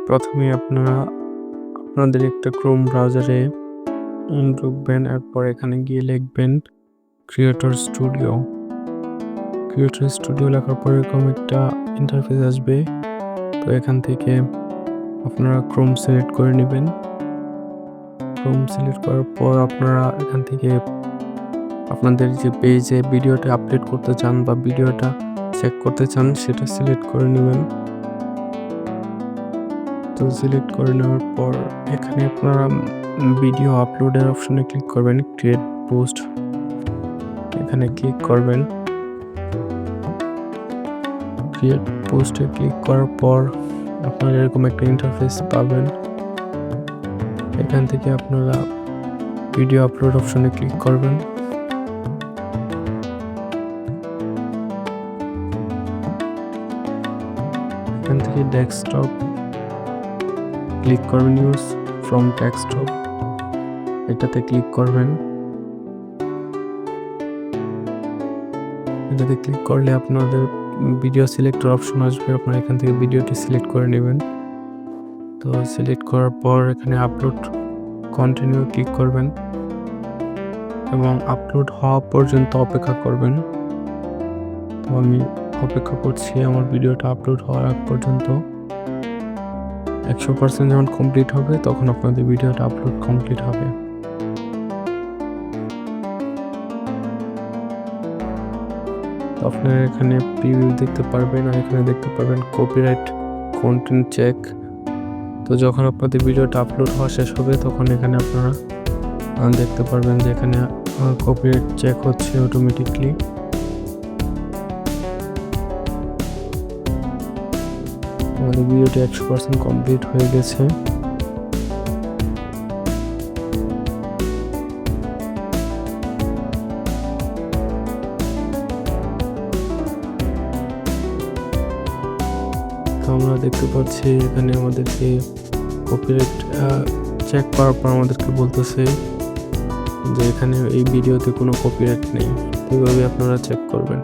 প্রথমে আপনারা আপনাদের একটা ক্রোম ব্রাউজারে ঢুকবেন। এরপর এখানে গিয়ে লিখবেন ক্রিয়েটর স্টুডিও। ক্রিয়েটর স্টুডিও লেখার পর এরকম একটা ইন্টারফেস আসবে। তো এখান থেকে আপনারা ক্রোম সিলেক্ট করে নেবেন। ক্রোম সিলেক্ট করার পর আপনারা এখান থেকে আপনাদের যে পেজে ভিডিওটা আপলোড করতে চান বা ভিডিওটা চেক করতে চান সেটা সিলেক্ট করে নেবেন। তো সিলেক্ট করে নেওয়ার পর এখানে আপনারা ভিডিও আপলোডের অপশনে ক্লিক করবেন। ক্রিয়েট পোস্ট এখানে ক্লিক করবেন। ক্রিয়েট পোস্টে ক্লিক করার পর আপনারা এরকম একটা ইন্টারফেস পাবেন। এখান থেকে আপনারা ভিডিও আপলোড অপশনে ক্লিক করবেন। এখান থেকে ডেস্কটপ ক্লিক করবেন, ইউজ ফ্রম ডেস্কটপ এটাতে ক্লিক করবেন। এটাতে ক্লিক করলে আপনাদের ভিডিও সিলেক্টর অপশন আসবে। আপনারা এখান থেকে ভিডিওটি সিলেক্ট করে নেবেন। তো সিলেক্ট করার পর এখানে আপলোড কন্টিনিউ ক্লিক করবেন এবং আপলোড হওয়া পর্যন্ত অপেক্ষা করবেন। তো আমি অপেক্ষা করছি আমার ভিডিওটা আপলোড হওয়ার আগ পর্যন্ত। 100% যখন কমপ্লিট হবে তখন আপনাদের ভিডিওটা আপলোড কমপ্লিট হবে। আপনারা এখানে প্রিভিউ দেখতে পারবেন আর এখানে দেখতে পারবেন কপিরাইট কন্টেন্ট চেক। তো যখন আপনাদের ভিডিওটা আপলোড হওয়া শেষ হবে তখন এখানে আপনারা দেখতে পারবেন যে এখানে কপিরাইট চেক হচ্ছে অটোমেটিকলি। আমাদের ভিডিওটি 100% কমপ্লিট হয়ে গেছে। তো আমরা দেখতে পাচ্ছি এখানে আমাদেরকে কপিরাইট চেক করার পর আমাদেরকে বলতেছে যে এখানে এই ভিডিওতে কোনো কপিরাইট নেই। এইভাবে আপনারা চেক করবেন।